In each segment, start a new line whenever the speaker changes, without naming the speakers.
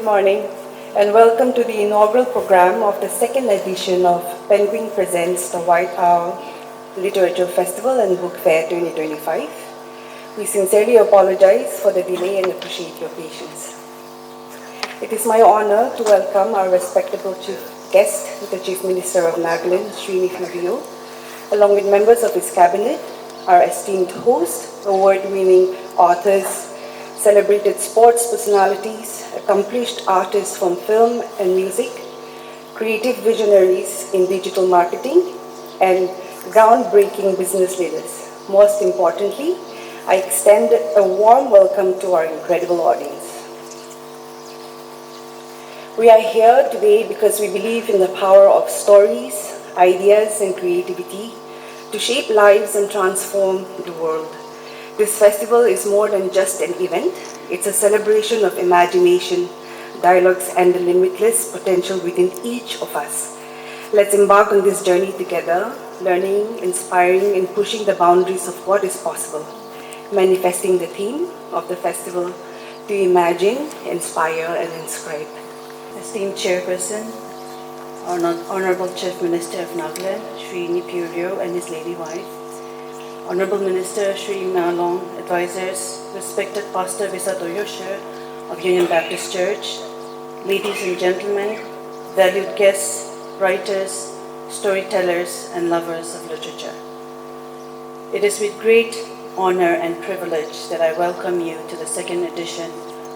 morning, and welcome to the inaugural program of the second edition of Penguin Presents the White Owl Literature Festival and Book Fair 2025. We sincerely apologize for the delay and appreciate your patience. It is my honor to welcome our respectable chief guest, the Chief Minister of Nagaland, Inaugural, along with members of his cabinet, our esteemed host, award-winning authors, celebrated sports personalities, accomplished artists from film and music, creative visionaries in digital marketing, and groundbreaking business leaders. Most importantly, I extend a warm welcome to our incredible audience. We are here today because we believe in the power of stories, ideas, and creativity to shape lives and transform the world. This festival is more than just an event. It's a celebration of imagination, dialogues, and the limitless potential within each of us. Let's embark on this journey together, learning, inspiring, and pushing the boundaries of what is possible, manifesting the theme of the festival to imagine, inspire, and inscribe.
Esteemed Chairperson, Honorable Chief Minister of Nagaland, Shri Nipurio and his lady wife, Honorable Minister Shri Malong, advisors, respected Pastor Visatoyosha of Union Baptist Church, ladies and gentlemen, valued guests, writers, storytellers, and lovers of literature. It is with great honor and privilege that I welcome you to the second edition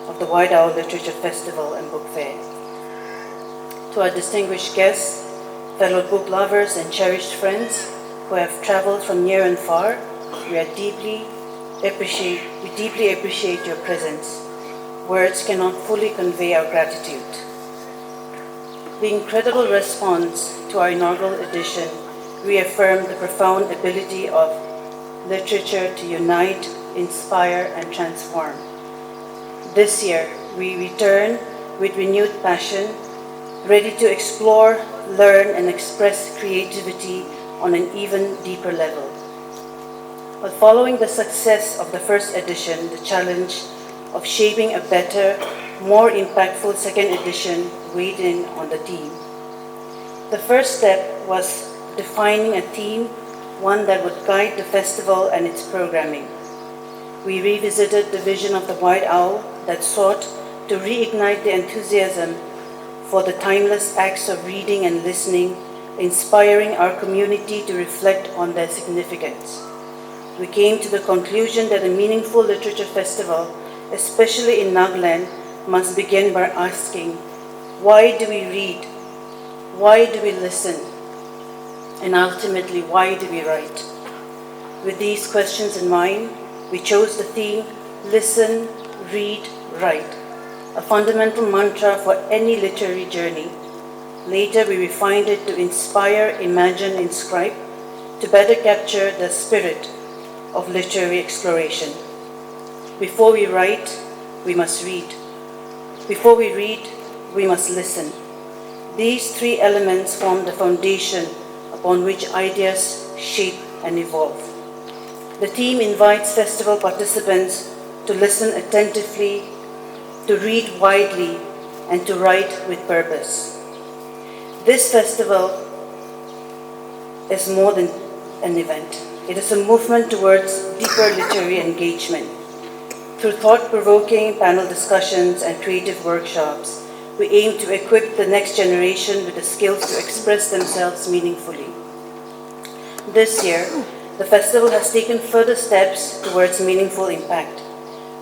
of the White Owl Literature Festival and Book Fair. To our distinguished guests, fellow book lovers, and cherished friends who have traveled from near and far, we deeply appreciate your presence. Words cannot fully convey our gratitude. The incredible response to our inaugural edition reaffirmed the profound ability of literature to unite, inspire, and transform. This year, we return with renewed passion, ready to explore, learn, and express creativity on an even deeper level. But following the success of the first edition, the challenge of shaping a better, more impactful second edition weighed in on the team. The first step was defining a theme, one that would guide the festival and its programming. We revisited the vision of the White Owl that sought to reignite the enthusiasm for the timeless acts of reading and listening, inspiring our community to reflect on their significance. We came to the conclusion that a meaningful literature festival, especially in Nagaland, must begin by asking, why do we read? Why do we listen? And ultimately, why do we write? With these questions in mind, we chose the theme, Listen, Read, Write, a fundamental mantra for any literary journey. Later, we refined it to inspire, imagine, inscribe, to better capture the spirit of literary exploration. Before we write, we must read. Before we read, we must listen. These three elements form the foundation upon which ideas shape and evolve. The theme invites festival participants to listen attentively, to read widely, and to write with purpose. This festival is more than an event. It is a movement towards deeper literary engagement. Through thought-provoking panel discussions and creative workshops, we aim to equip the next generation with the skills to express themselves meaningfully. This year, the festival has taken further steps towards meaningful impact.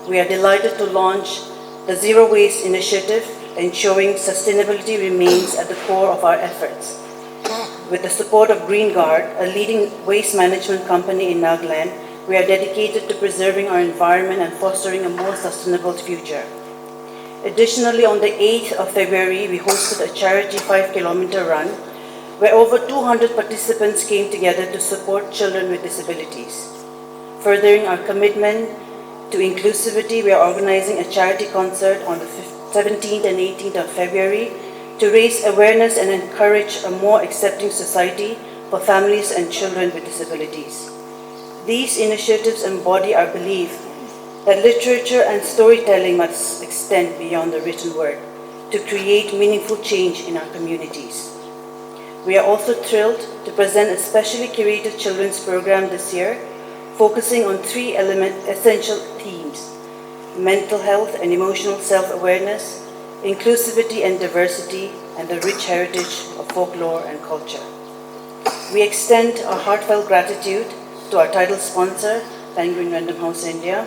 We are delighted to launch the Zero Waste Initiative, ensuring sustainability remains at the core of our efforts. With the support of Green Guard, a leading waste management company in Nagaland, we are dedicated to preserving our environment and fostering a more sustainable future. Additionally, on the 8th of February, we hosted a charity 5-kilometer run where over 200 participants came together to support children with disabilities. Furthering our commitment to inclusivity, we are organizing a charity concert on the 17th and 18th of February to raise awareness and encourage a more accepting society for families and children with disabilities. These initiatives embody our belief that literature and storytelling must extend beyond the written word, to create meaningful change in our communities. We are also thrilled to present a specially curated children's program this year, focusing on three essential themes: mental health and emotional self-awareness, inclusivity and diversity, and the rich heritage of folklore and culture. We extend our heartfelt gratitude to our title sponsor, Penguin Random House India,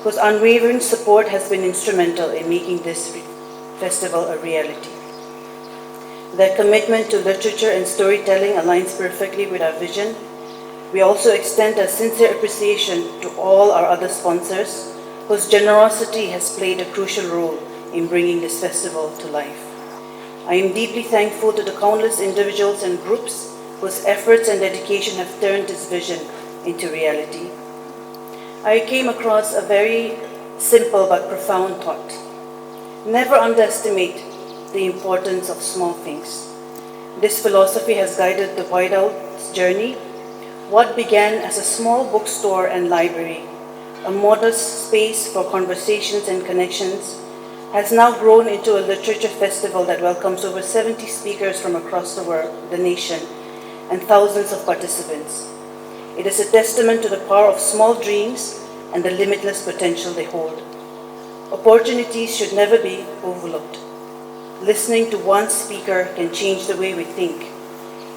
whose unwavering support has been instrumental in making this festival a reality. Their commitment to literature and storytelling aligns perfectly with our vision. We also extend a sincere appreciation to all our other sponsors, whose generosity has played a crucial role in bringing this festival to life. I am deeply thankful to the countless individuals and groups whose efforts and dedication have turned this vision into reality. I came across a very simple but profound thought. Never underestimate the importance of small things. This philosophy has guided the White Owl's journey. What began as a small bookstore and library, a modest space for conversations and connections, has now grown into a literature festival that welcomes over 70 speakers from across the nation, and thousands of participants. It is a testament to the power of small dreams and the limitless potential they hold. Opportunities should never be overlooked. Listening to one speaker can change the way we think.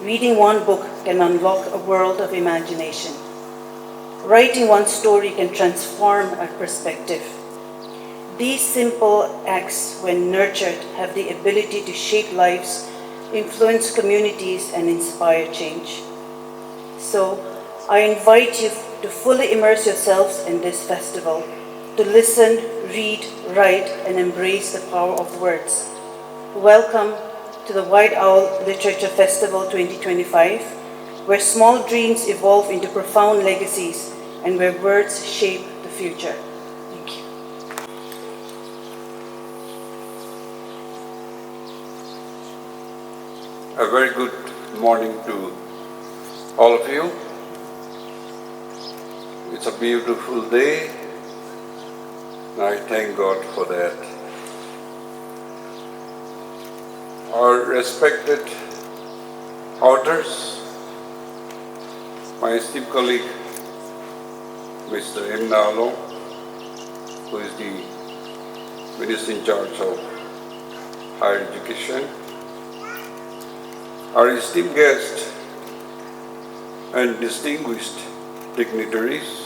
Reading one book can unlock a world of imagination. Writing one story can transform our perspective. These simple acts, when nurtured, have the ability to shape lives, influence communities, and inspire change. So, I invite you to fully immerse yourselves in this festival, to listen, read, write, and embrace the power of words. Welcome to the White Owl Literature Festival 2025, where small dreams evolve into profound legacies and where words shape the future. Thank you.
A very good morning to all of you. It's a beautiful day, and I thank God for that. Our respected authors, my esteemed colleague, Mr. Inaugural, who is the Minister in charge of Higher Education, our esteemed guests and distinguished dignitaries,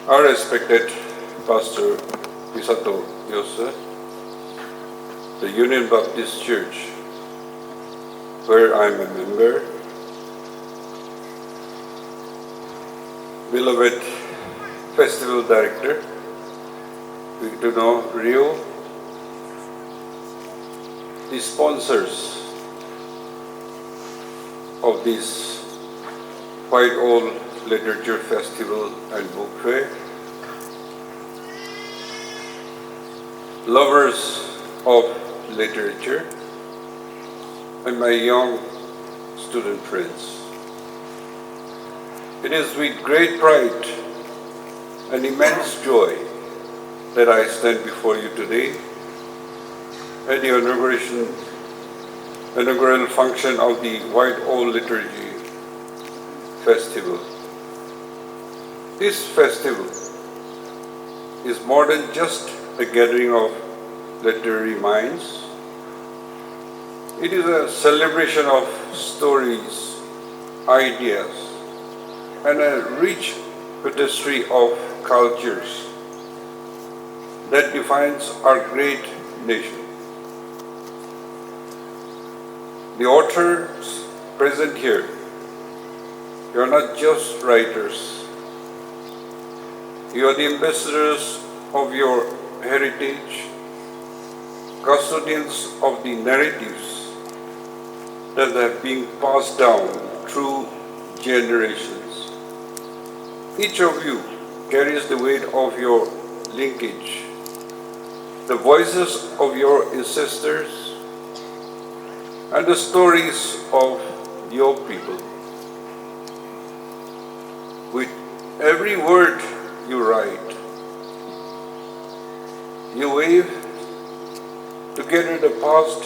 our respected Pastor Pisato Yosef, the Union Baptist Church, where I'm a member, beloved Festival Director, Victor Rio, the sponsors of this White Owl Literature Festival and Book Fair, lovers of literature, and my young student friends. It is with great pride and immense joy that I stand before you today at the inaugural function of the White Owl Liturgy Festival. This festival is more than just a gathering of literary minds. It is a celebration of stories, ideas, and a rich tapestry of cultures that defines our great nation. The authors present here, you are not just writers. You are the ambassadors of your heritage, custodians of the narratives that have been passed down through generations. Each of you carries the weight of your linkage, the voices of your ancestors, and the stories of your people. With every word you write, you weave together the past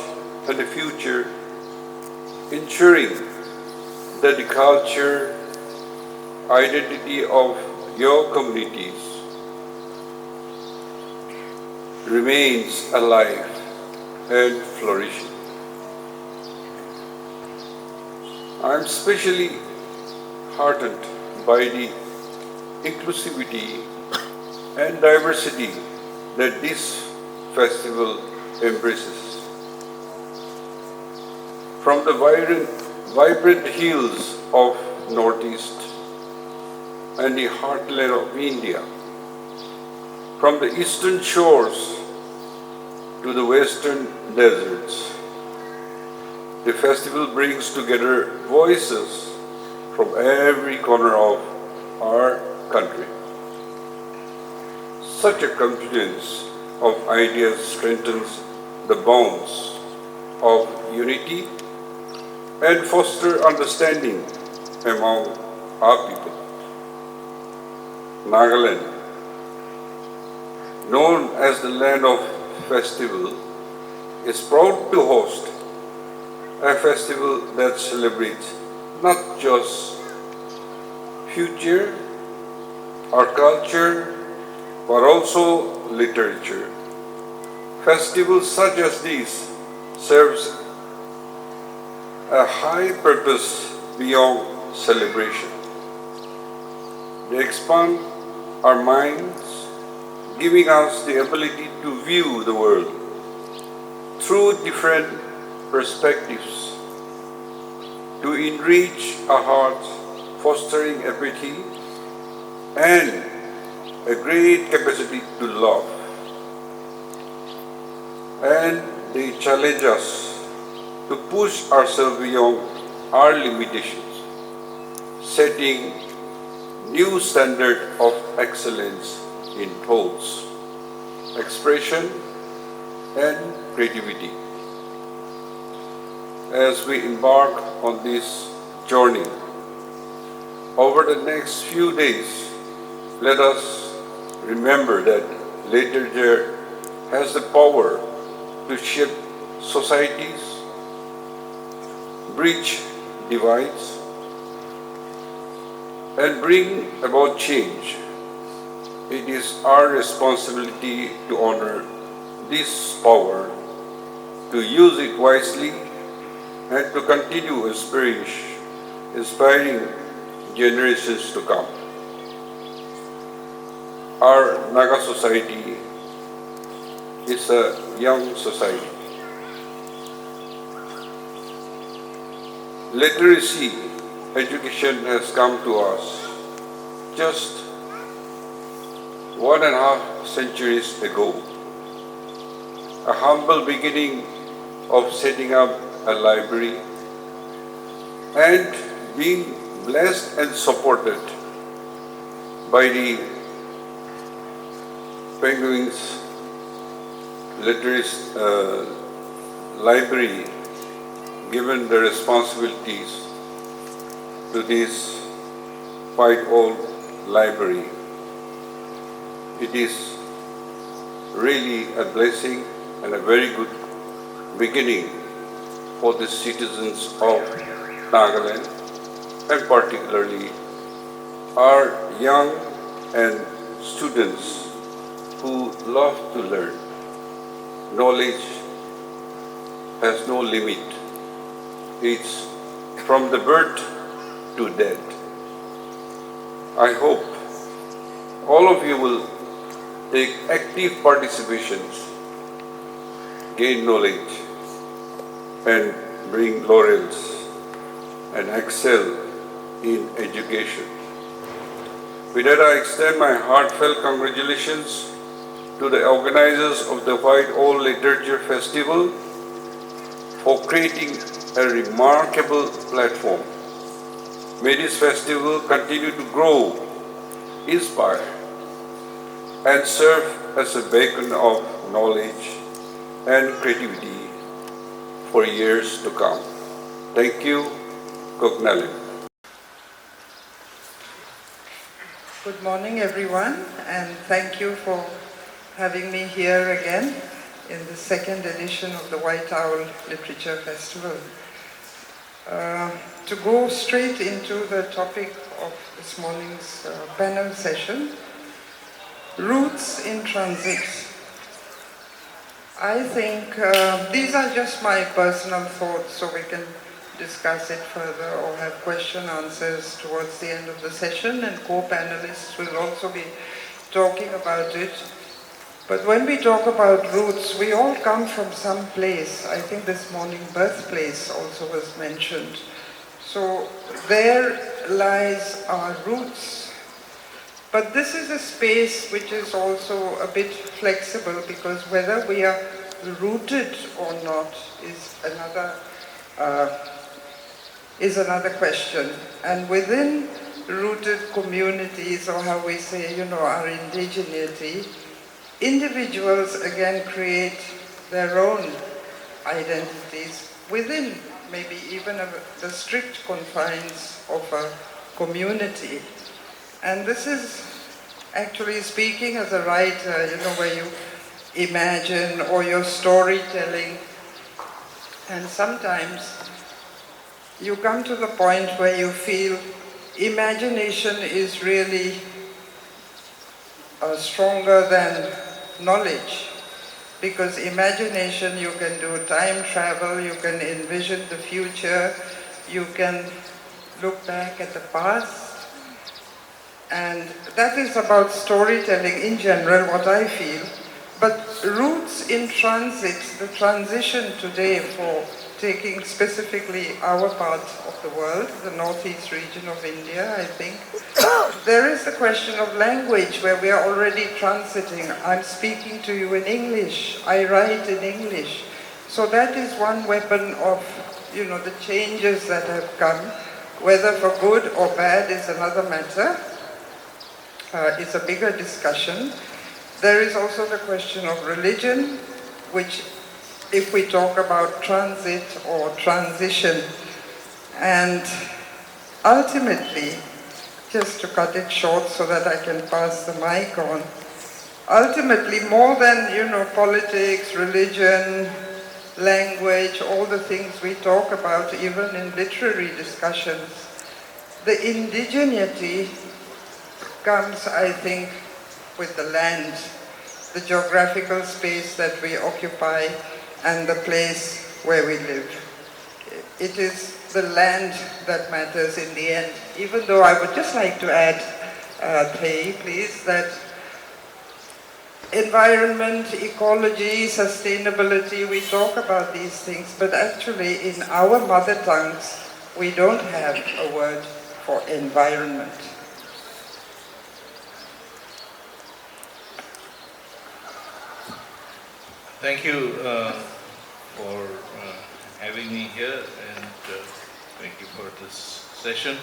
and the future, ensuring that the culture, identity of your communities remains alive and flourishing. I am especially heartened by the inclusivity and diversity that this festival embraces. From the vibrant hills of Northeast and the heartland of India, from the eastern shores to the western deserts, the festival brings together voices from every corner of our country. Such a confluence of ideas strengthens the bonds of unity and foster understanding among our people. Nagaland, known as the land of festival, is proud to host a festival that celebrates not just future or culture, but also literature. Festivals such as these serves a high purpose beyond celebration. They expand our minds, giving us the ability to view the world through different perspectives, to enrich our hearts, fostering empathy and a great capacity to love. And they challenge us to push ourselves beyond our limitations, setting new standard of excellence in thoughts, expression, and creativity. As we embark on this journey, over the next few days, let us remember that literature has the power to shape societies, bridge divides, and bring about change. It is our responsibility to honor this power, to use it wisely, and to continue inspiring generations to come. Our Naga society is a young society. Literacy education has come to us just 1.5 centuries ago. A humble beginning of setting up a library and being blessed and supported by the Penguins Literacy Library, given the responsibilities to this quite old library. It is really a blessing and a very good beginning for the citizens of Nagaland, and particularly our young and students who love to learn. Knowledge has no limit. It's from the birth to death. I hope all of you will take active participations, gain knowledge, and bring laurels and excel in education. With that, I extend my heartfelt congratulations to the organizers of the White Owl Literature Festival for creating a remarkable platform. May this festival continue to grow, inspire, and serve as a beacon of knowledge and creativity for years to come. Thank you, Kognalin.
Good morning, everyone, and thank you for having me here again. in the second edition of the White Owl Literature Festival. To go straight into the topic of this morning's panel session, Roots in Transit. I think these are just my personal thoughts, so we can discuss it further or have question answers towards the end of the session, and co-panelists will also be talking about it. But when we talk about roots, we all come from some place. I think this morning birthplace also was mentioned. So there lies our roots. But this is a space which is also a bit flexible, because whether we are rooted or not is another question. And within rooted communities, or how we say, our indigeneity, individuals again create their own identities within maybe even the strict confines of a community. And this is actually speaking as a writer, where you imagine, or your storytelling, and sometimes you come to the point where you feel imagination is really stronger than knowledge. Because imagination, you can do time travel, you can envision the future, you can look back at the past. And that is about storytelling in general, what I feel. But roots in transit, the transition today for taking specifically our part of the world, the northeast region of India, I think, there is the question of language, where we are already transiting. I'm speaking to you in English, I write in English. So that is one weapon of, the changes that have come. Whether for good or bad is another matter. It's a bigger discussion. There is also the question of religion, which, if we talk about transit or transition, and ultimately, just to cut it short so that I can pass the mic on, ultimately more than, politics, religion, language, all the things we talk about, even in literary discussions, the indigeneity comes, I think, with the land, the geographical space that we occupy, and the place where we live. It is the land that matters in the end, even though I would just like to add, Thay, please, that environment, ecology, sustainability, we talk about these things, but actually in our mother tongues, we don't have a word for environment.
Thank you for having me here, and thank you for this session.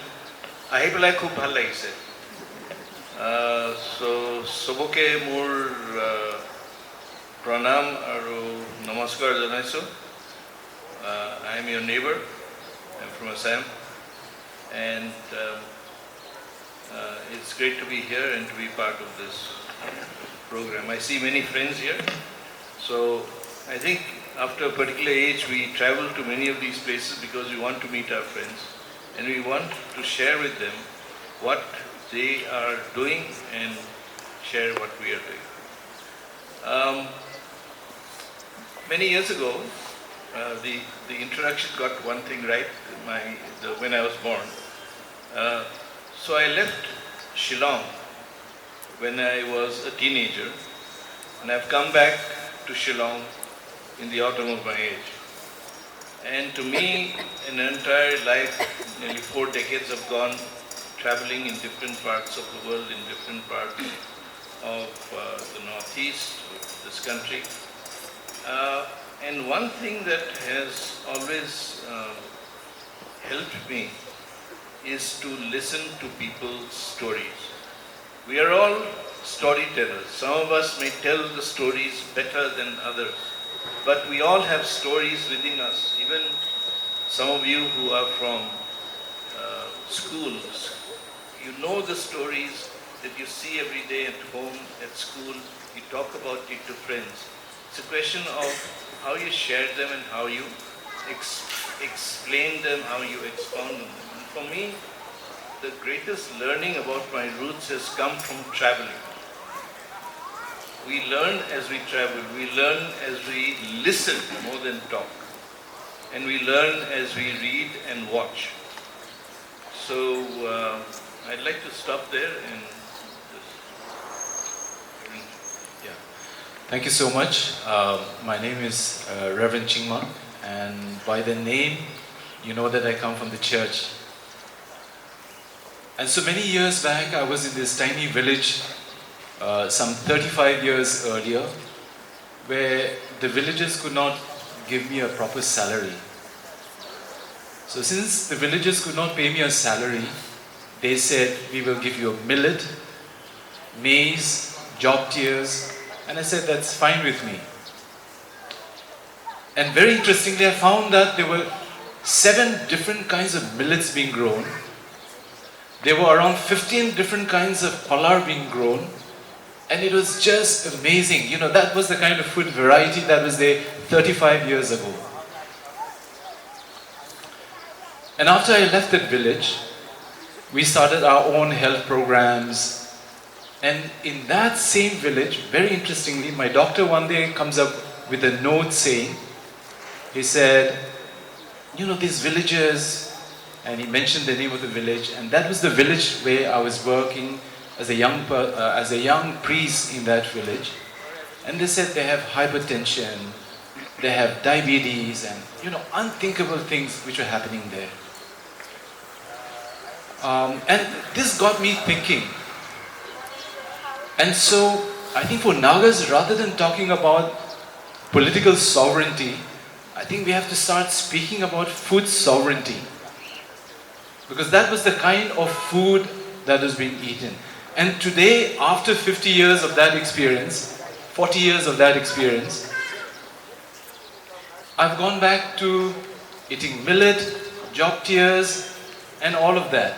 আহি পেলাই খুব ভাল লাগিছে। সবকে মোৰ প্ৰণাম আৰু নমস্কাৰ জনাইছোঁ। I am your neighbor. I'm from Assam, and it's great to be here and to be part of this program. I see many friends here. So I think after a particular age, we travel to many of these places because we want to meet our friends, and we want to share with them what they are doing and share what we are doing. Many years ago, the introduction got one thing right when I was born. So I left Shillong when I was a teenager, and I've come back to Shillong in the autumn of my age. And to me, an entire life, nearly 4 decades have gone traveling in different parts of the world, in different parts of the northeast of this country. And one thing that has always helped me is to listen to people's stories. We are all storytellers. Some of us may tell the stories better than others, but we all have stories within us. Even some of you who are from schools, you know the stories that you see every day at home, at school, you talk about it to friends. It's a question of how you share them and how you explain them, how you expound on them. And for me, the greatest learning about my roots has come from traveling. We learn as we travel, we learn as we listen more than talk, and we learn as we read and watch. So I'd like to stop there and
Yeah. Thank you so much. My name is Reverend Chingma, and by the name, you know that I come from the church. And so many years back, I was in this tiny village, some 35 years earlier, where the villagers could not give me a proper salary. So since the villagers could not pay me a salary, they said, we will give you a millet, maize, job tiers, and I said, that's fine with me. And very interestingly, I found that there were 7 different kinds of millets being grown. There were around 15 different kinds of palar being grown. And it was just amazing. You know, that was the kind of food variety that was there 35 years ago. And after I left that village, we started our own health programs. And in that same village, very interestingly, my doctor one day comes up with a note saying, he said, you know, these villagers, and he mentioned the name of the village, and that was the village where I was working as a young priest in that village. And they said they have hypertension, they have diabetes, and you know, unthinkable things which were happening there. And this got me thinking. And so I think for Nagas, rather than talking about political sovereignty, I think we have to start speaking about food sovereignty. Because that was the kind of food that was being eaten. And today, after 50 years of that experience, 40 years of that experience, I've gone back to eating millet, job tiers, and all of that.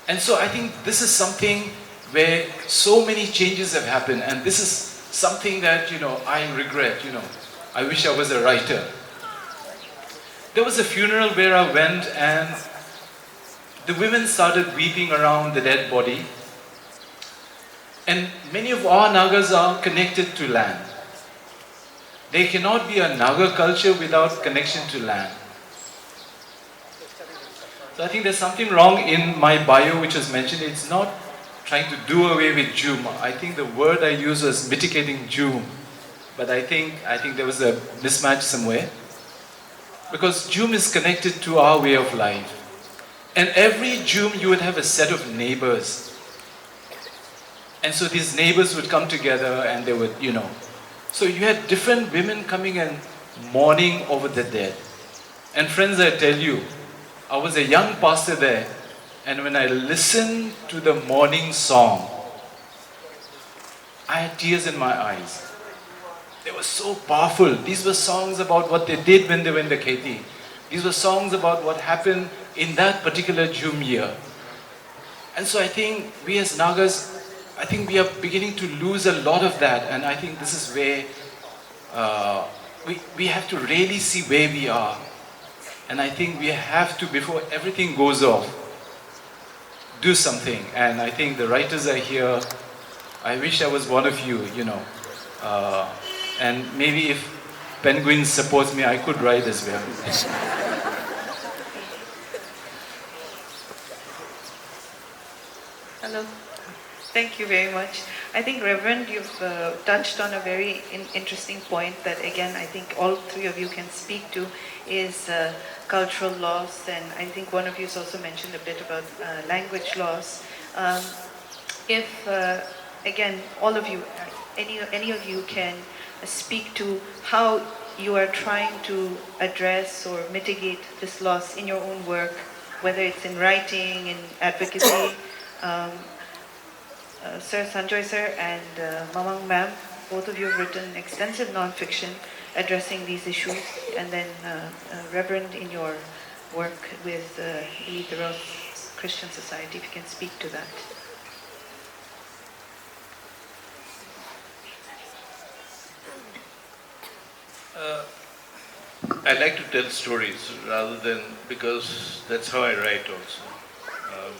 And so I think this is something where so many changes have happened, and this is something that, you know, I regret, you know. I wish I was a writer. There was a funeral where I went and the women started weeping around the dead body. And many of our Nagas are connected to land. There cannot be a Naga culture without connection to land. So I think there's something wrong in my bio which was mentioned. It's not trying to do away with Jum. I think the word I used was mitigating Jum. But I think there was a mismatch somewhere. Because Jum is connected to our way of life. And every Jum you would have a set of neighbors. And so these neighbors would come together and they would, you know. So you had different women coming and mourning over the dead. And friends, I tell you, I was a young pastor there. And when I listened to the mourning song, I had tears in my eyes. They were so powerful. These were songs about what they did when they were in the Kheti. These were songs about what happened in that particular Jum year. And so I think we as Nagas, I think we are beginning to lose a lot of that. And I think this is where we have to really see where we are. And I think we have to, before everything goes off, do something. And I think the writers are here. I wish I was one of you, you know. And maybe if Penguin supports me, I could write as well.
Hello. Thank you very much. I think, Reverend, you've touched on a very interesting point that, again, I think all three of you can speak to, is cultural loss. And I think one of you has also mentioned a bit about language loss. If, again, all of you, any of you can speak to how you are trying to address or mitigate this loss in your own work, whether it's in writing, in advocacy. Sir Sanjoy sir and Mamang ma'am, both of you have written extensive non-fiction addressing these issues, and then Reverend, in your work with Lead the Rose Christian Society, if you can speak to that.
Uh, I like to tell stories rather than, because that's how I write also. Um,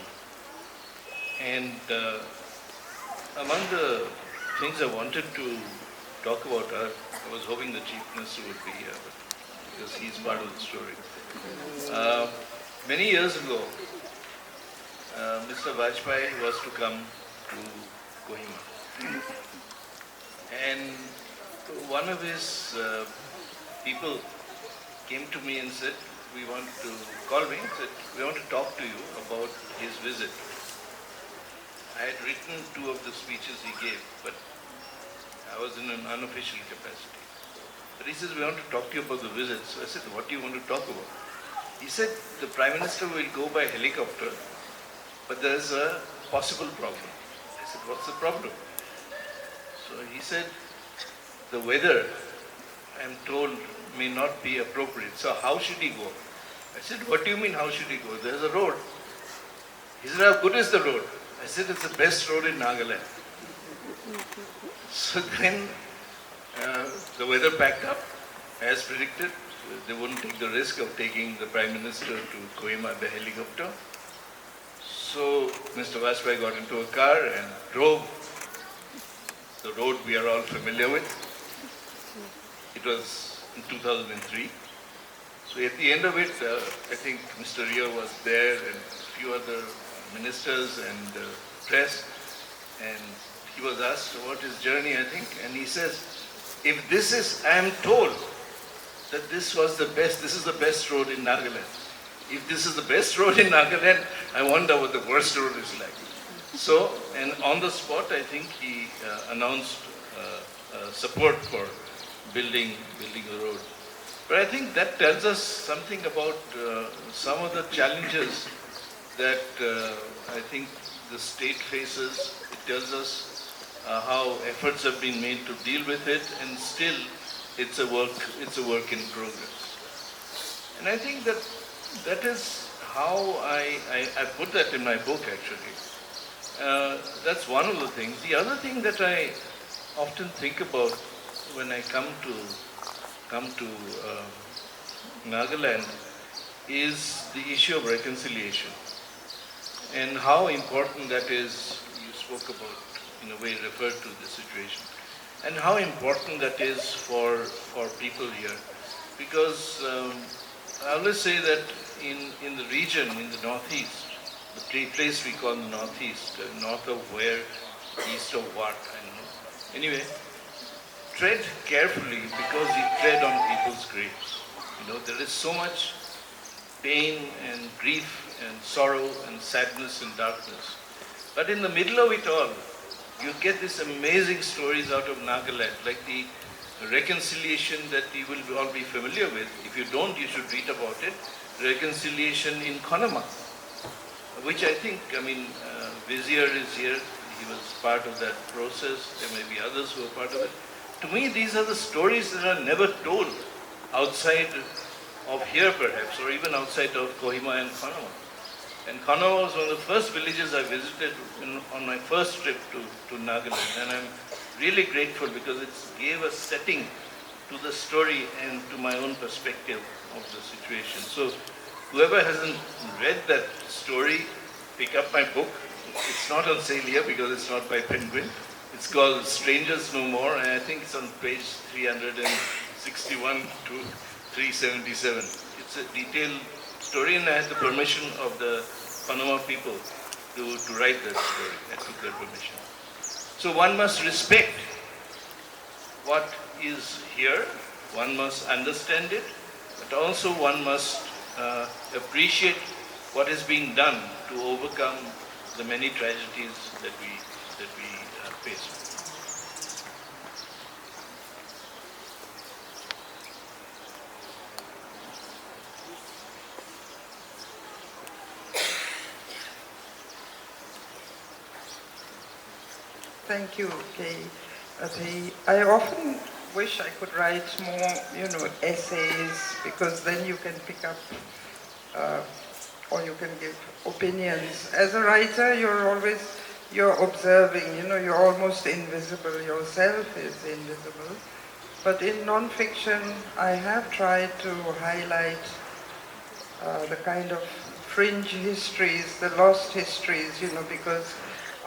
and among the things I wanted to talk about, I was hoping the Chief Minister would be here, but because he's part of the story. Uh, Many years ago, Mr. Vajpayee was to come to Kohima. And one of his people came to me and said, we want to call me and said, we want to talk to you about his visit. I had written 2 of the speeches he gave, but I was in an unofficial capacity. But he says, we want to talk to you about the visit. So I said, what do you want to talk about? He said, the Prime Minister will go by helicopter, but there is a possible problem. I said, what's the problem? So he said, the weather, I am told, may not be appropriate. So how should he go? I said, what do you mean, how should he go? There's a road. He said, how good is the road? I said, it's the best road in Nagaland. So then the weather packed up, as predicted. They wouldn't take the risk of taking the Prime Minister to Kohima by helicopter. So Mr. Vajpayee got into a car and drove the road we are all familiar with. It was in 2003. So at the end of it, I think Mr. Rio was there and a few other ministers and press, and he was asked about his journey, I think, and he says, if this is, I am told that this is the best road in Nagaland. If this is the best road in Nagaland, I wonder what the worst road is like. So, and on the spot, I think he announced support for building the road. But I think that tells us something about some of the challenges that I think the state faces. It tells us how efforts have been made to deal with it, and still it's a work in progress. And I think that is how I put that in my book, actually. That's one of the things. The other thing that I often think about when I come to Nagaland is the issue of reconciliation, and how important that is. You spoke about, in a way, referred to the situation, and how important that is for people here, because I always say that in the region, in the northeast, the place we call the northeast, north of where, east of what, I don't know. Anyway, tread carefully, because you tread on people's graves. You know, there is so much pain and grief and sorrow and sadness and darkness. But in the middle of it all, you get these amazing stories out of Nagaland, like the reconciliation that you will all be familiar with. If you don't, you should read about it. Reconciliation in Konama, which I think, Vizier is here. He was part of that process. There may be others who are part of it. To me, these are the stories that are never told outside of here, perhaps, or even outside of Kohima and Konama. And Konama was one of the first villages I visited on my first trip to Nagaland. And I'm really grateful because it gave a setting to the story and to my own perspective of the situation. So whoever hasn't read that story, pick up my book. It's not on sale here because it's not by Penguin. It's called Strangers No More, and I think it's on page 361 to 377. It's a detailed story, and I had the permission of the Panama people to write that story. I took their permission. So one must respect what is here, one must understand it, but also one must appreciate what is being done to overcome the many tragedies that we face.
Thank you, Kay. I often wish I could write more, essays, because then you can pick up or you can give opinions. As a writer, you're observing, you're almost invisible. Yourself is invisible. But in non-fiction, I have tried to highlight the kind of fringe histories, the lost histories, because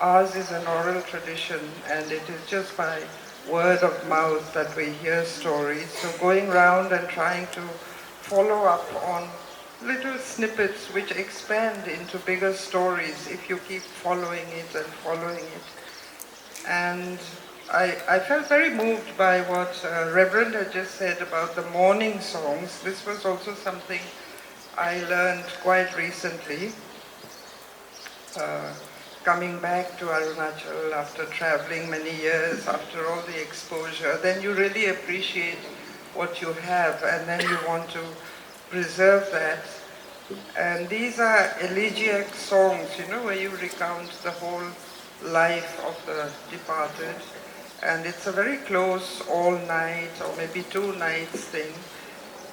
ours is an oral tradition and it is just by word of mouth that we hear stories. So going round and trying to follow up on little snippets which expand into bigger stories if you keep following it and following it. And I felt very moved by what Reverend had just said about the morning songs. This was also something I learned quite recently, coming back to Arunachal after traveling many years, after all the exposure. Then you really appreciate what you have, and then you want to preserve that. And these are elegiac songs, where you recount the whole life of the departed. And it's a very close all night or maybe 2 nights thing.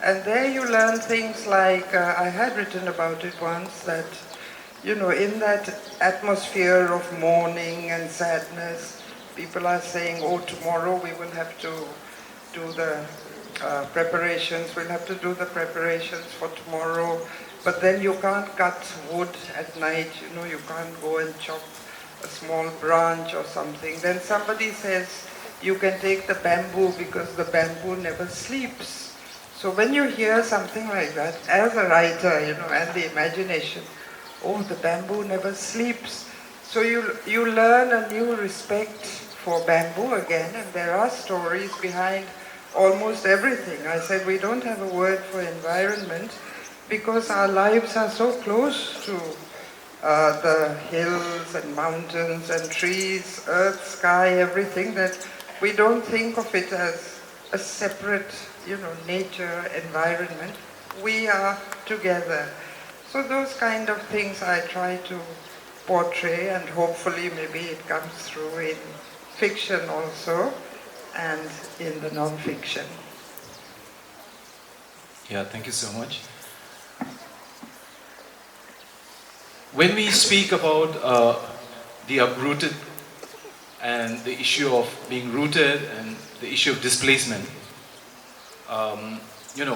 And there you learn things like, I had written about it once, that, in that atmosphere of mourning and sadness, people are saying, oh, tomorrow we will have to do the preparations, we'll have to do the preparations for tomorrow. But then you can't cut wood at night, you can't go and chop a small branch or something. Then somebody says, you can take the bamboo because the bamboo never sleeps. So when you hear something like that, as a writer, and the imagination, oh, the bamboo never sleeps. So you learn a new respect for bamboo again, and there are stories behind almost everything. I said we don't have a word for environment because our lives are so close to the hills and mountains and trees, earth, sky, everything, that we don't think of it as a separate, nature, environment. We are together. So those kind of things I try to portray, and hopefully maybe it comes through in fiction also and in the non-fiction.
Yeah, thank you so much. When we speak about the uprooted and the issue of being rooted and the issue of displacement,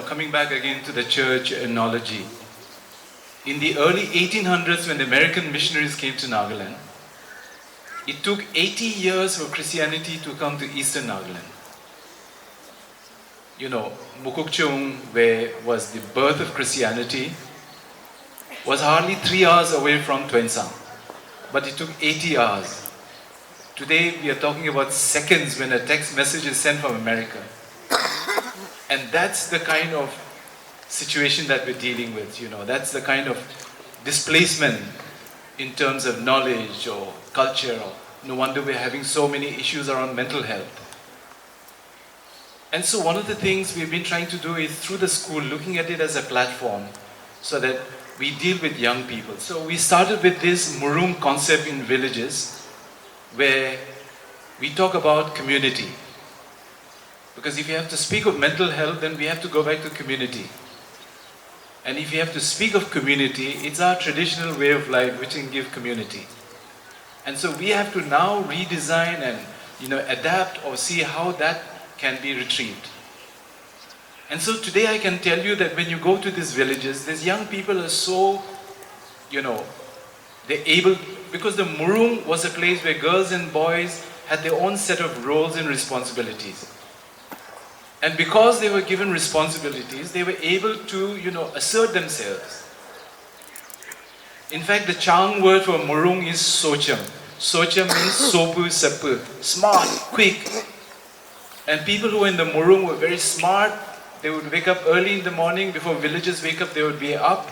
coming back again to the church analogy, in the early 1800s when the American missionaries came to Nagaland, it took 80 years for Christianity to come to eastern Nagaland. Mukokchung, where was the birth of Christianity, was hardly 3 hours away from Tuensang, but it took 80 hours. Today we are talking about seconds when a text message is sent from America. And that's the kind of situation that we're dealing with, that's the kind of displacement in terms of knowledge or culture. No wonder we're having so many issues around mental health. And so one of the things we've been trying to do is through the school, looking at it as a platform so that we deal with young people. So we started with this Murung concept in villages where we talk about community. Because if you have to speak of mental health, then we have to go back to community. And if you have to speak of community, it's our traditional way of life which can give community. And so we have to now redesign and adapt or see how that can be retrieved. And so today I can tell you that when you go to these villages, these young people are so, they're able, because the Murung was a place where girls and boys had their own set of roles and responsibilities. And because they were given responsibilities, they were able to, assert themselves. In fact, the Chang word for Murung is socham. Socham means sopu sapu, smart, quick. And people who were in the Murung were very smart. They would wake up early in the morning. Before villagers wake up, they would be up.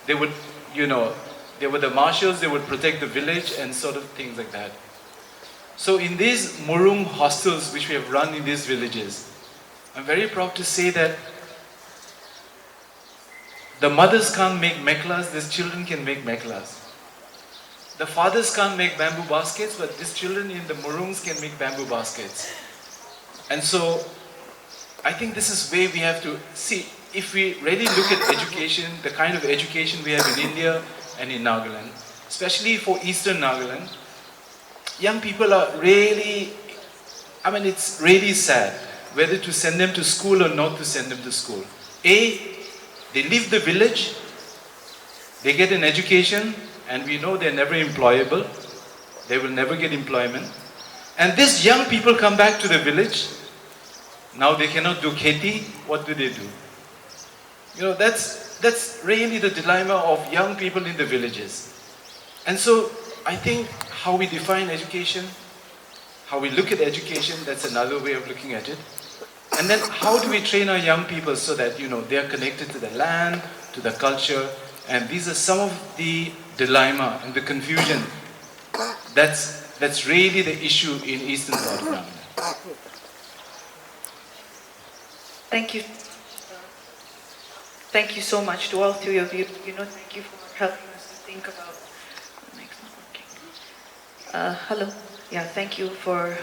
They would, they were the marshals, they would protect the village and sort of things like that. So in these Murung hostels which we have run in these villages, I'm very proud to say that the mothers can't make meklas, these children can make meklas. The fathers can't make bamboo baskets, but these children in the Murungs can make bamboo baskets. And so, I think this is where we have to see, if we really look at education, the kind of education we have in India and in Nagaland, especially for Eastern Nagaland, young people are really, it's really sad. whether to send them to school or not to send them to school. A, they leave the village, they get an education, and we know they're never employable. They will never get employment. And these young people come back to the village. Now they cannot do kheti. What do they do? You know, that's really the dilemma of young people in the villages. And so I think how we define education, how we look at education, that's another way of looking at it. And then how do we train our young people so that, you know, they are connected to the land, to the culture, and these are some of the dilemma and the confusion that's really the issue in Eastern part of Bangladesh.
Thank you. Thank you so much to all three of you. You know, thank you for helping us to think about. The mic's not working. Hello. Yeah, thank you for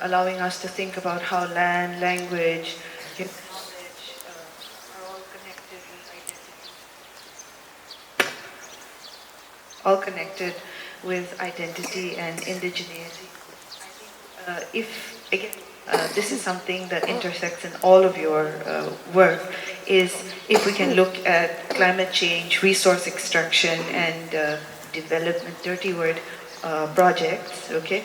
allowing us to think about how land, language, you know, knowledge are all connected with identity. All connected with identity and indigeneity. I think if, again, this is something that intersects in all of your work, is if we can look at climate change, resource extraction, and development, dirty word, projects, okay?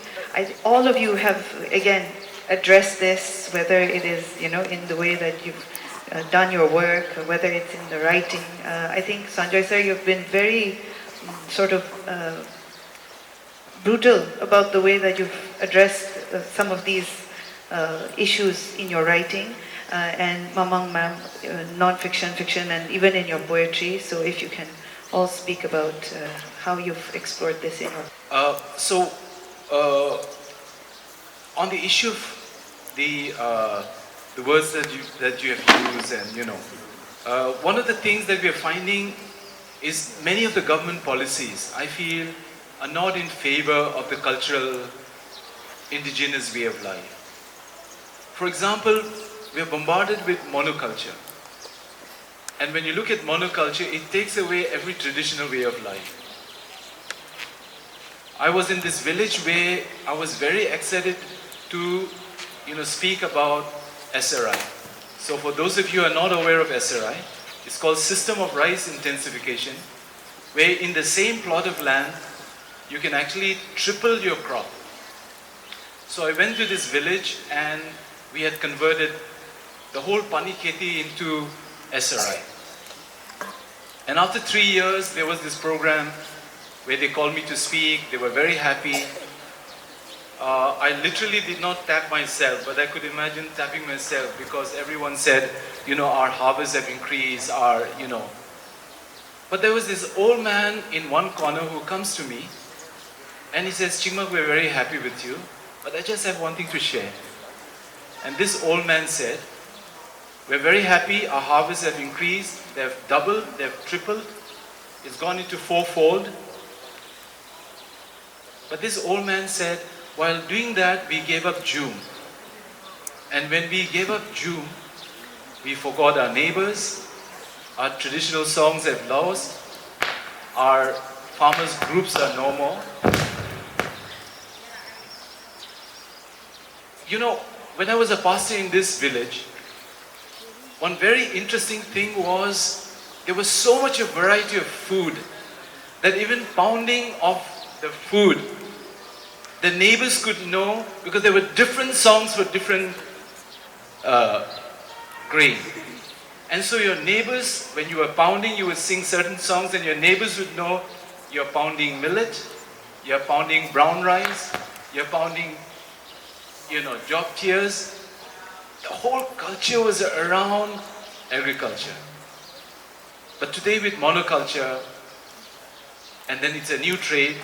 All of you have, again, addressed this, whether it is, you know, in the way that you've done your work, or whether it's in the writing. I think, Sanjay sir, you've been very sort of brutal about the way that you've addressed some of these issues in your writing, and Mamang ma'am, non-fiction, fiction, and even in your poetry. So if you can all speak about how you've explored this in your...
On the issue of the words that you have used, and you know, one of the things that we are finding is many of the government policies, I feel, are not in favor of the cultural indigenous way of life. For example, we are bombarded with monoculture. And when you look at monoculture, it takes away every traditional way of life. I was in this village where I was very excited to, you know, speak about SRI. So for those of you who are not aware of SRI, it's called System of Rice Intensification, where in the same plot of land, you can actually triple your crop. So I went to this village and we had converted the whole Pani Kheti into SRI. And after 3 years, there was this program where they called me to speak. They were very happy. I literally did not tap myself, but I could imagine tapping myself because everyone said, you know, our harvests have increased, you know. But there was this old man in one corner who comes to me and he says, Chingmak, we're very happy with you, but I just have one thing to share. And this old man said, we're very happy, our harvests have increased, they've doubled, they've tripled, it's gone into fourfold. But this old man said, while doing that, we gave up June. And when we gave up June, we forgot our neighbors, our traditional songs have lost, our farmers' groups are no more. You know, when I was a pastor in this village, one very interesting thing was there was so much a variety of food that even pounding of the food, the neighbors could know because there were different songs for different grain. And so your neighbors, when you were pounding, you would sing certain songs and your neighbors would know you're pounding millet, you're pounding brown rice, you're pounding, you know, job tears. The whole culture was around agriculture. But today with monoculture, and then it's a new trade,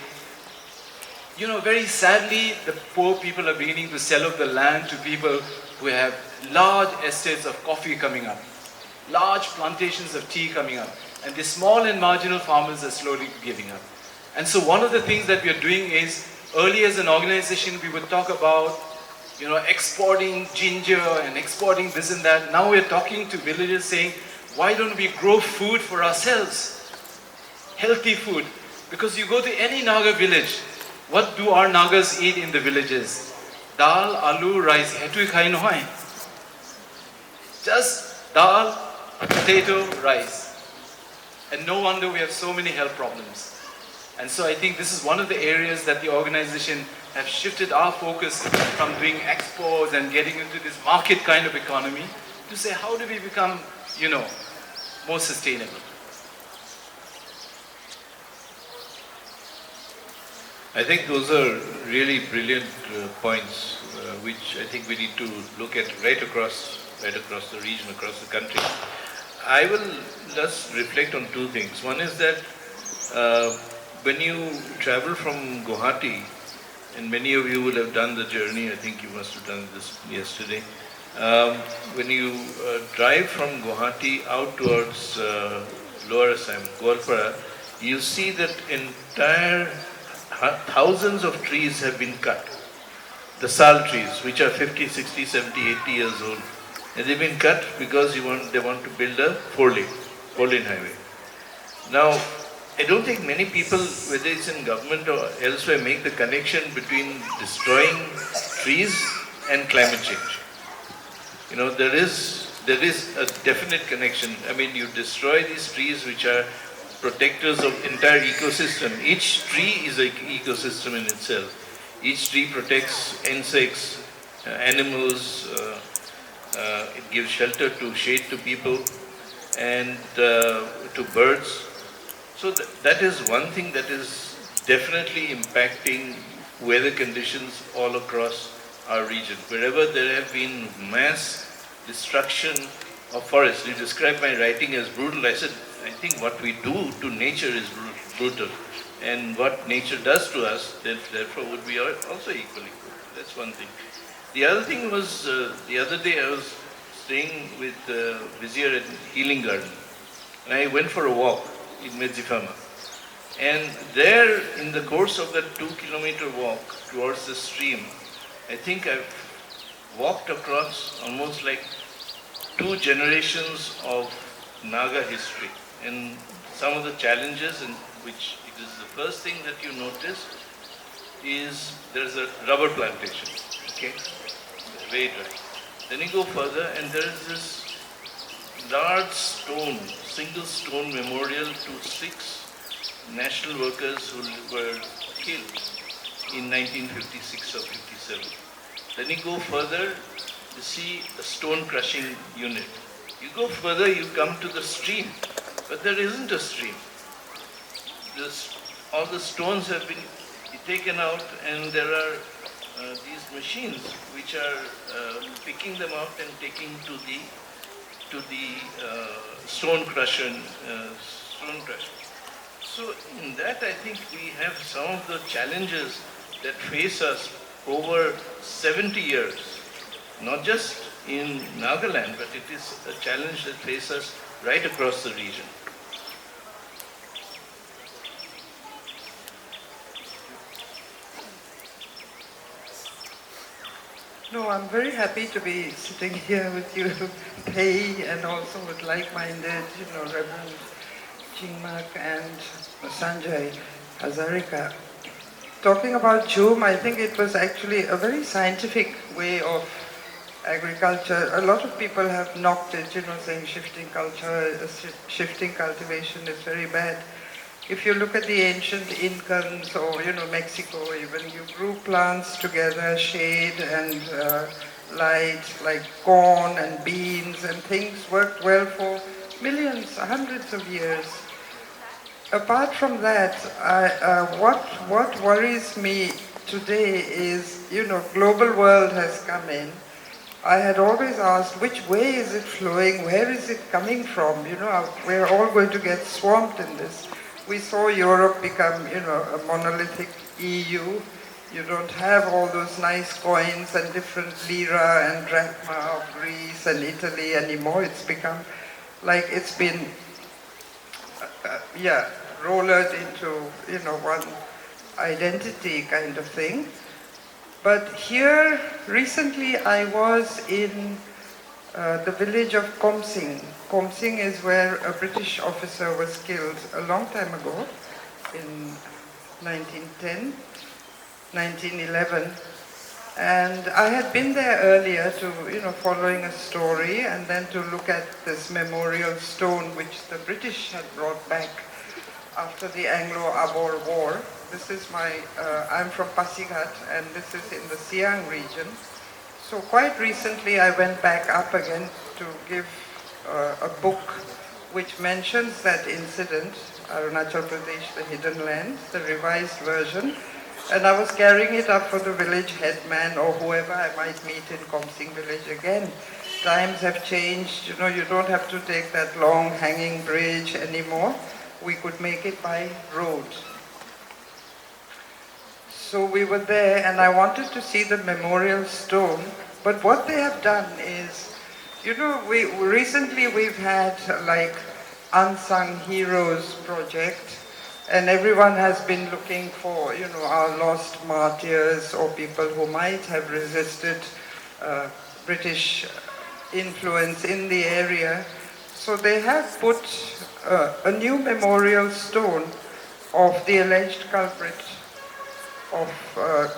you know, very sadly, the poor people are beginning to sell off the land to people who have large estates of coffee coming up, large plantations of tea coming up, and the small and marginal farmers are slowly giving up. And so one of the things that we are doing is, earlier as an organization, we would talk about, you know, exporting ginger and exporting this and that. Now we're talking to villagers saying, why don't we grow food for ourselves? Healthy food. Because you go to any Naga village, what do our Nagas eat in the villages? Dal, aloo, rice. Just dal, potato, rice. And no wonder we have so many health problems. And so I think this is one of the areas that the organization have shifted our focus from doing expos and getting into this market kind of economy to say, how do we become, more sustainable?
I think those are really brilliant points, which I think we need to look at right across the region, across the country. I will just reflect on two things. One is that when you travel from Guwahati, and many of you will have done the journey, I think you must have done this yesterday. When you drive from Guwahati out towards Lower Assam, Goalpara, you see that entire thousands of trees have been cut. The sal trees, which are 50, 60, 70, 80 years old. And they've been cut because they want to build a four-lane highway. Now, I don't think many people, whether it's in government or elsewhere, make the connection between destroying trees and climate change. There is a definite connection. I mean, you destroy these trees which are protectors of entire ecosystem. Each tree is an ecosystem in itself. Each tree protects insects, animals, it gives shelter to shade to people and to birds. So that is one thing that is definitely impacting weather conditions all across our region. Wherever there have been mass destruction of forests, you described my writing as brutal. I said, I think what we do to nature is brutal. And what nature does to us, therefore, would be also equally brutal. That's one thing. The other thing was, the other day I was staying with Vizier at Healing Garden. And I went for a walk in Medzifama. And there, in the course of that 2-kilometer walk towards the stream, I think I've walked across almost like 2 generations of Naga history. And some of the challenges in which it is the first thing that you notice is there's a rubber plantation, okay, very dry. Then you go further and there is this large stone, single stone memorial to 6 national workers who were killed in 1956 or 57. Then you go further, you see a stone crushing unit. You go further, you come to the stream, but there isn't a stream. All the stones have been taken out and there are these machines which are picking them out and taking to the stone crusher. So in that I think we have some of the challenges that face us over 70 years, not just in Nagaland, but it is a challenge that faces us right across the region.
No, I'm very happy to be sitting here with you, Pei, and also with like-minded, Reverend Chingmak and Sanjay Hazarika. Talking about Jhum, I think it was actually a very scientific way of agriculture. A lot of people have knocked it, saying shifting culture, shifting cultivation is very bad. If you look at the ancient Incans or, Mexico even, you grew plants together, shade and light, like corn and beans, and things worked well for millions, hundreds of years. Apart from that, what worries me today is, global world has come in. I had always asked, which way is it flowing? Where is it coming from? We're all going to get swamped in this. We saw Europe become, a monolithic EU. You don't have all those nice coins and different lira and drachma of Greece and Italy anymore. It's become like it's been, rollered into, one identity kind of thing. But here, recently I was in the village of Komsing. Komsing is where a British officer was killed a long time ago, in 1910, 1911. And I had been there earlier to, following a story and then to look at this memorial stone which the British had brought back after the Anglo-Abour War. This is I'm from Pasighat, and this is in the Siang region. So quite recently I went back up again to give a book which mentions that incident, Arunachal Pradesh, the Hidden Land, the revised version. And I was carrying it up for the village headman or whoever I might meet in Komsing village again. Times have changed, you don't have to take that long hanging bridge anymore. We could make it by road. So we were there and I wanted to see the memorial stone. But what they have done is, recently we've had like Unsung Heroes project, and everyone has been looking for, our lost martyrs or people who might have resisted British influence in the area. So they have put a new memorial stone of the alleged culprit of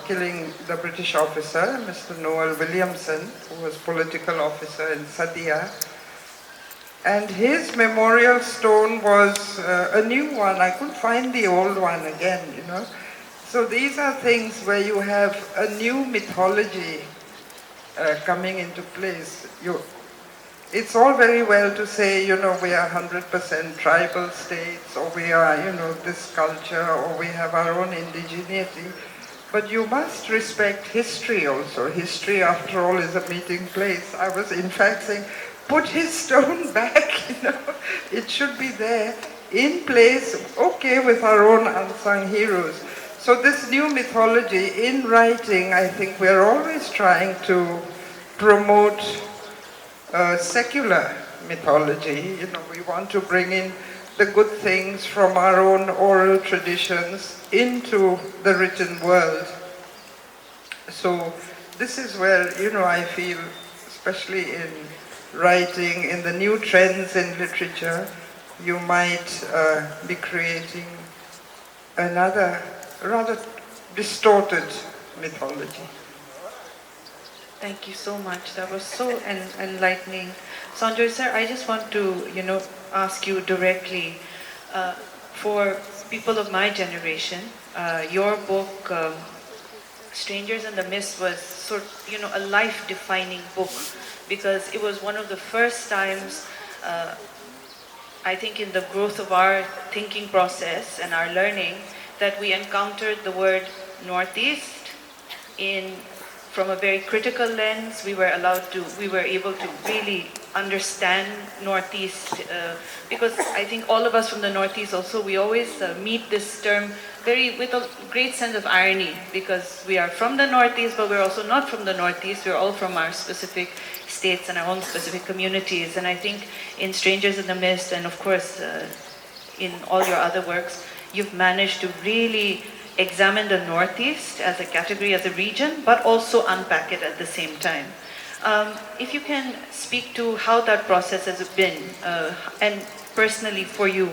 killing the British officer, Mr. Noel Williamson, who was political officer in Sadia. And his memorial stone was a new one. I couldn't find the old one again, So these are things where you have a new mythology coming into place. It's all very well to say, we are 100% tribal states, or we are, this culture, or we have our own indigeneity. But you must respect history also. History, after all, is a meeting place. I was, in fact, saying, put his stone back, It should be there, in place, okay, with our own unsung heroes. So this new mythology, in writing, I think we're always trying to promote secular mythology. We want to bring in the good things from our own oral traditions into the written world. So this is where, I feel, especially in writing, in the new trends in literature, you might be creating another rather distorted mythology.
Thank you so much. That was so enlightening. Sanjoy sir, I just want to, ask you directly, for people of my generation, your book, Strangers in the Mist, was a life-defining book, because it was one of the first times, I think, in the growth of our thinking process and our learning, that we encountered the word Northeast from a very critical lens. We were able to really understand Northeast, because I think all of us from the Northeast also, we always meet this term with a great sense of irony, because we are from the Northeast, but we're also not from the Northeast. We're all from our specific states and our own specific communities. And I think in Strangers in the Mist, and of course in all your other works, you've managed to really examine the Northeast as a category, as a region, but also unpack it at the same time. If you can speak to how that process has been, and personally for you,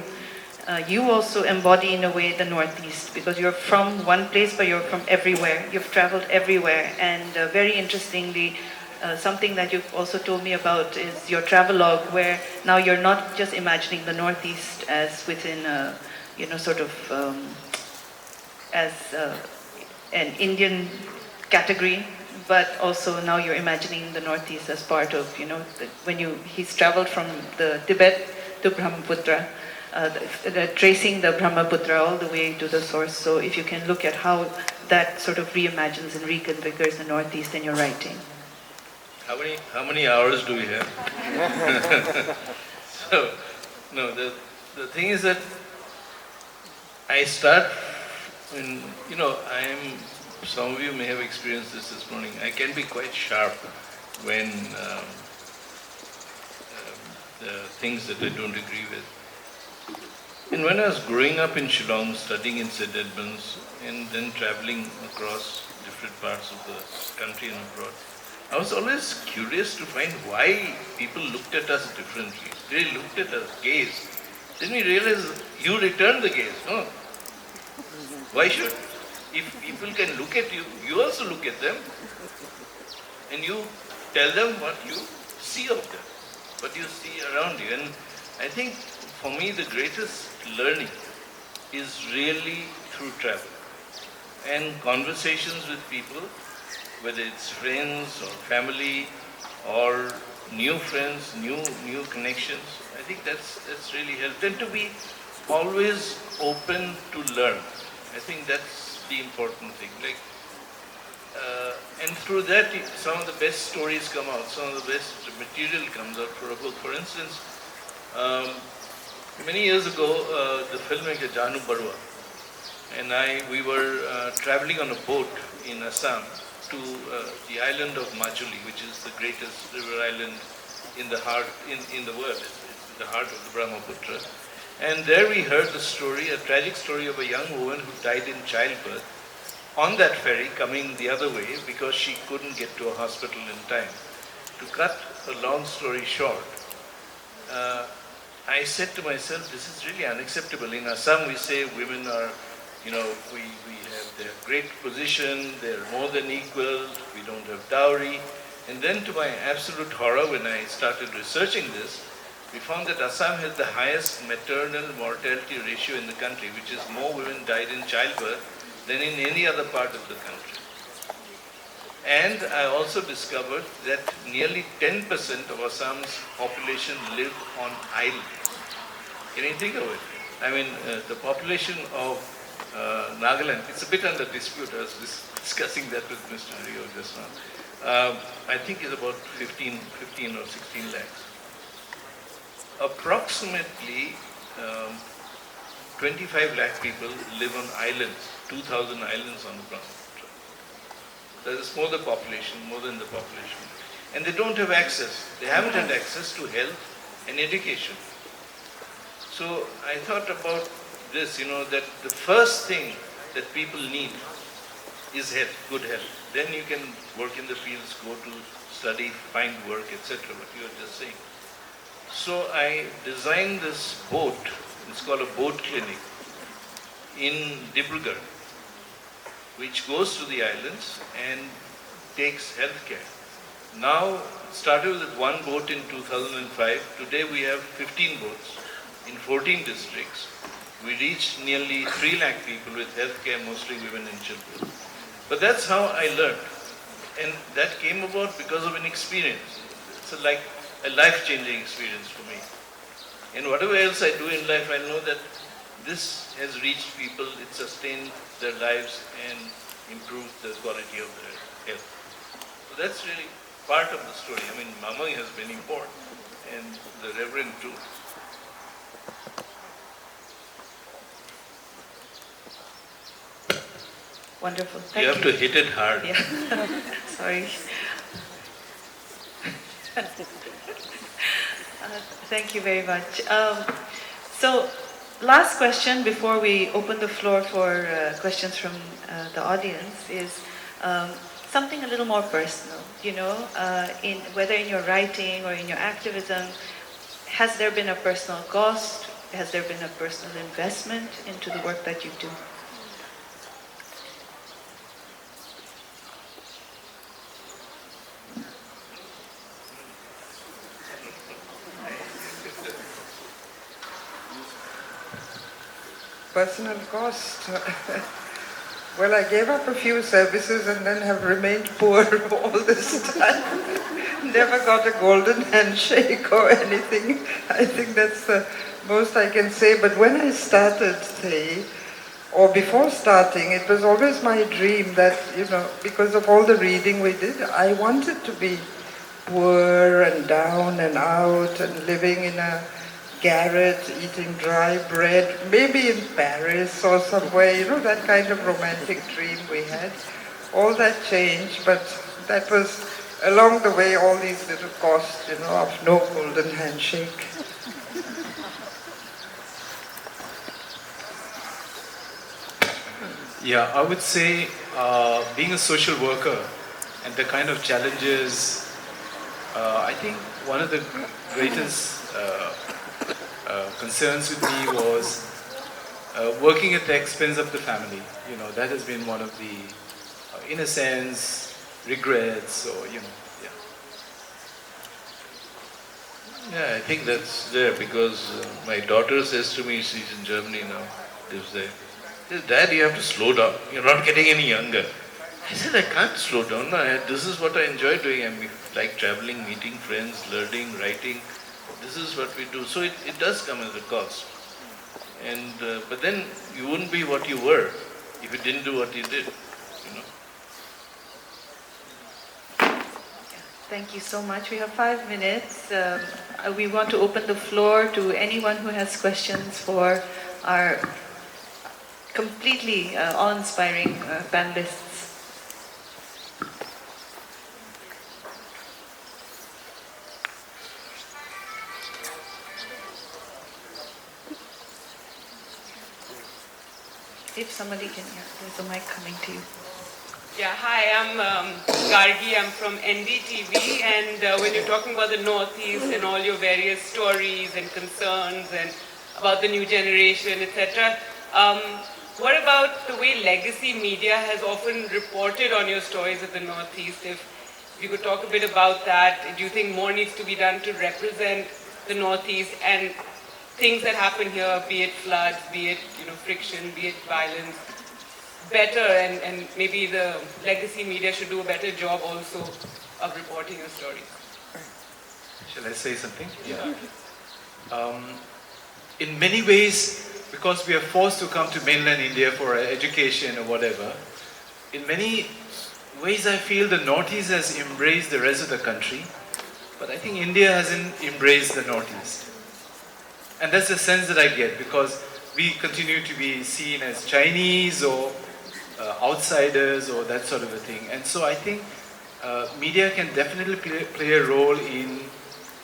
you also embody in a way the Northeast, because you're from one place, but you're from everywhere. You've traveled everywhere, and very interestingly, something that you've also told me about is your travelogue, where now you're not just imagining the Northeast as within a, as an Indian category, but also now you're imagining the Northeast as part of, he's traveled from the Tibet to Brahmaputra, tracing the Brahmaputra all the way to the source. So if you can look at how that sort of reimagines and reconfigures the Northeast in your writing.
How many hours do we have? So, no, the thing is that I start when, some of you may have experienced this morning. I can be quite sharp when the things that I don't agree with. And when I was growing up in Shillong, studying in St. Edmunds, and then traveling across different parts of the country and abroad, I was always curious to find why people looked at us differently. They looked at us, gaze. Then we realized, you returned the gaze, no? Why should if people can look at you, you also look at them, and you tell them what you see of them, what you see around you. And I think for me the greatest learning is really through travel and conversations with people, whether it's friends or family or new friends, new connections. I think that's really helped. And to be always open to learn. I think that's the important thing. And through that, some of the best stories come out, some of the best material comes out for a book. For instance, many years ago, the filmmaker Janu Barua and we were traveling on a boat in Assam to the island of Majuli, which is the greatest river island in the heart in the world. It's the heart of the Brahmaputra. And there we heard the story, a tragic story of a young woman who died in childbirth on that ferry coming the other way because she couldn't get to a hospital in time. To cut a long story short, I said to myself, this is really unacceptable. In Assam, we say women are, we have their great position, they're more than equal, we don't have dowry. And then to my absolute horror, when I started researching this, we found that Assam has the highest maternal mortality ratio in the country, which is more women died in childbirth than in any other part of the country. And I also discovered that nearly 10% of Assam's population live on islands. Can you think of it? I mean, the population of Nagaland, it's a bit under dispute. I was discussing that with Mr. Rio just now. I think it's about 15 or 16 lakhs. Approximately 25 lakh people live on islands, 2,000 islands on the Brahmaputra. That is more than the population. And they don't have access. They haven't had access to health and education. So I thought about this, that the first thing that people need is health, good health. Then you can work in the fields, go to study, find work, etc., what you were just saying. So I designed this boat, it's called a boat clinic, in Dibrugarh, which goes to the islands and takes healthcare. Now, it started with one boat in 2005. Today we have 15 boats in 14 districts. We reached nearly 3 lakh people with healthcare, mostly women and children. But that's how I learned. And that came about because of an experience. It's like a life-changing experience for me. And whatever else I do in life, I know that this has reached people, it sustained their lives and improved the quality of their health. So that's really part of the story. I mean, Mama has been important, and the Reverend too.
Wonderful. Thank
You have to hit it hard.
Yeah. Sorry. Thank you very much. So, last question before we open the floor for questions from the audience is something a little more personal. Whether in your writing or in your activism, has there been a personal cost? Has there been a personal investment into the work that you do?
Personal cost. Well, I gave up a few services and then have remained poor all this time. Never got a golden handshake or anything. I think that's the most I can say. But when I started, or before starting, it was always my dream that, because of all the reading we did, I wanted to be poor and down and out and living in a garret, eating dry bread, maybe in Paris or somewhere, that kind of romantic dream we had. All that changed, but that was along the way, all these little costs, of no golden handshake.
Yeah, I would say being a social worker and the kind of challenges, I think one of the greatest concerns with me was working at the expense of the family. You know, that has been one of the, in a sense, regrets or, you know, yeah.
Yeah, I think that's there because my daughter says to me, she's in Germany now, lives there. She says, Dad, you have to slow down. You're not getting any younger. I said, I can't slow down. This is what I enjoy doing. I mean, like traveling, meeting friends, learning, writing. This is what we do. So it does come at a cost. And but then you wouldn't be what you were if you didn't do what you did. You know.
Thank you so much. We have 5 minutes. We want to open the floor to anyone who has questions for our completely awe-inspiring panelists. If somebody can, yeah, there's a mic coming to you.
Yeah, hi, I'm Gargi, I'm from NDTV, and when you're talking about the Northeast and all your various stories and concerns and about the new generation, etc., what about the way legacy media has often reported on your stories of the Northeast? If you could talk a bit about that, do you think more needs to be done to represent the Northeast and things that happen here, be it floods, be it friction, be it violence, better, and maybe the legacy media should do a better job also of reporting your stories?
Shall I say something? Yeah. In many ways, because we are forced to come to mainland India for education or whatever, in many ways I feel the Northeast has embraced the rest of the country, but I think India hasn't embraced the Northeast. And that's the sense that I get, because we continue to be seen as Chinese or outsiders or that sort of a thing. And so I think media can definitely play a role in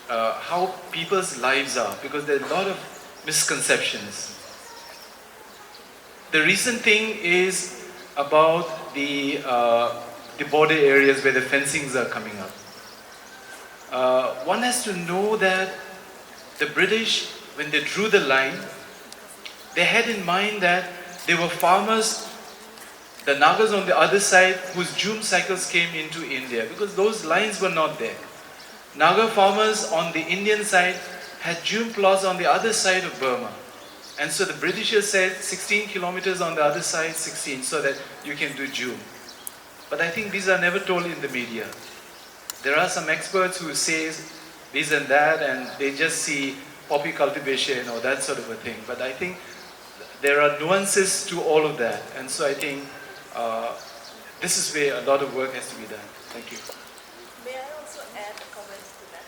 how people's lives are, because there are a lot of misconceptions. The recent thing is about the border areas where the fencings are coming up. One has to know that the British, when they drew the line, they had in mind that there were farmers, the Nagas on the other side, whose Jum cycles came into India, because those lines were not there. Naga farmers on the Indian side had Jum plots on the other side of Burma. And so the Britishers said 16 kilometers on the other side, 16, so that you can do Jum. But I think these are never told in the media. There are some experts who say this and that, and they just see poppy cultivation or that sort of a thing. But I think there are nuances to all of that. And so I think this is where a lot of work has to be done. Thank you.
May I also add a comment to that?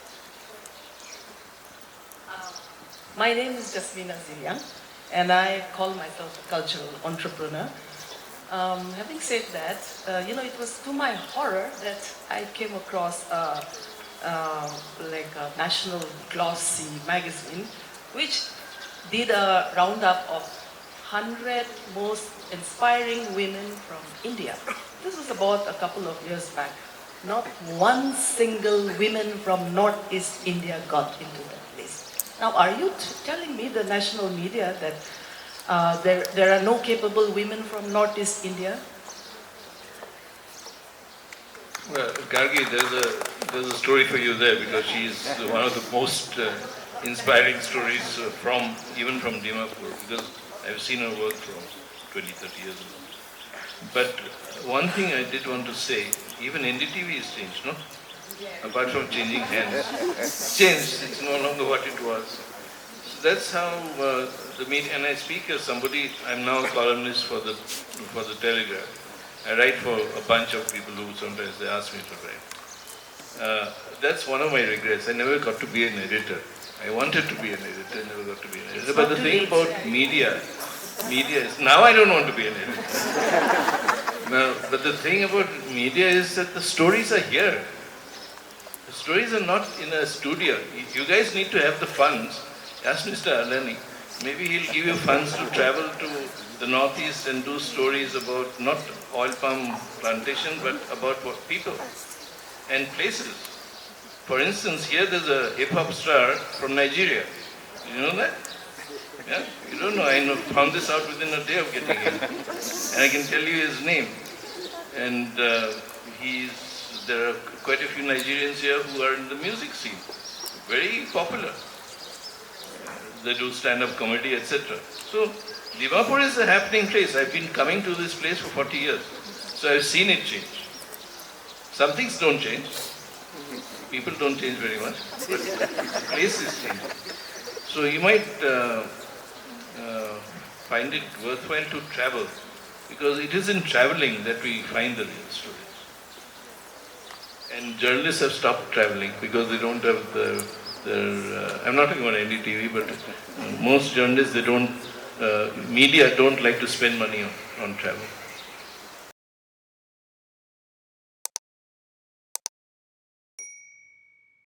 My name is Jasmina Ziliang, and I call myself a cultural entrepreneur. Having said that, it was to my horror that I came across like a national glossy magazine, which did a roundup of 100 most inspiring women from India. This was about a couple of years back. Not one single woman from Northeast India got into that list. Now, are you telling me, the national media, that there are no capable women from Northeast India?
Well, Gargi, there's a story for you there, because she's one of the most inspiring stories even from Dimapur, because I've seen her work from 20, 30 years ago. But one thing I did want to say, even NDTV has changed, no? Apart from changing hands. It's changed, it's no longer what it was. So that's how the media, and I speak as somebody, I'm now a columnist for the Telegraph. I write for a bunch of people who sometimes they ask me to write. That's one of my regrets. I never got to be an editor. I wanted to be an editor, never got to be an editor. But the thing about media is, now I don't want to be an editor. Now, but the thing about media is that the stories are here. The stories are not in a studio. You guys need to have the funds. Ask Mr. Alani. Maybe he'll give you funds to travel to the Northeast and do stories about not oil palm plantation, but about what people and places. For instance, here there's a hip-hop star from Nigeria. You know that? Yeah, you don't know. Found this out within a day of getting here, and I can tell you his name. And there are quite a few Nigerians here who are in the music scene, very popular. They do stand-up comedy, etc. So Dimapur is a happening place. I've been coming to this place for 40 years, so I've seen it change. Some things don't change. People don't change very much, but the place is changing. So you might find it worthwhile to travel, because it is in traveling that we find the real stories. And journalists have stopped traveling because they don't have I'm not talking about NDTV, but most journalists, media don't like to spend money on travel.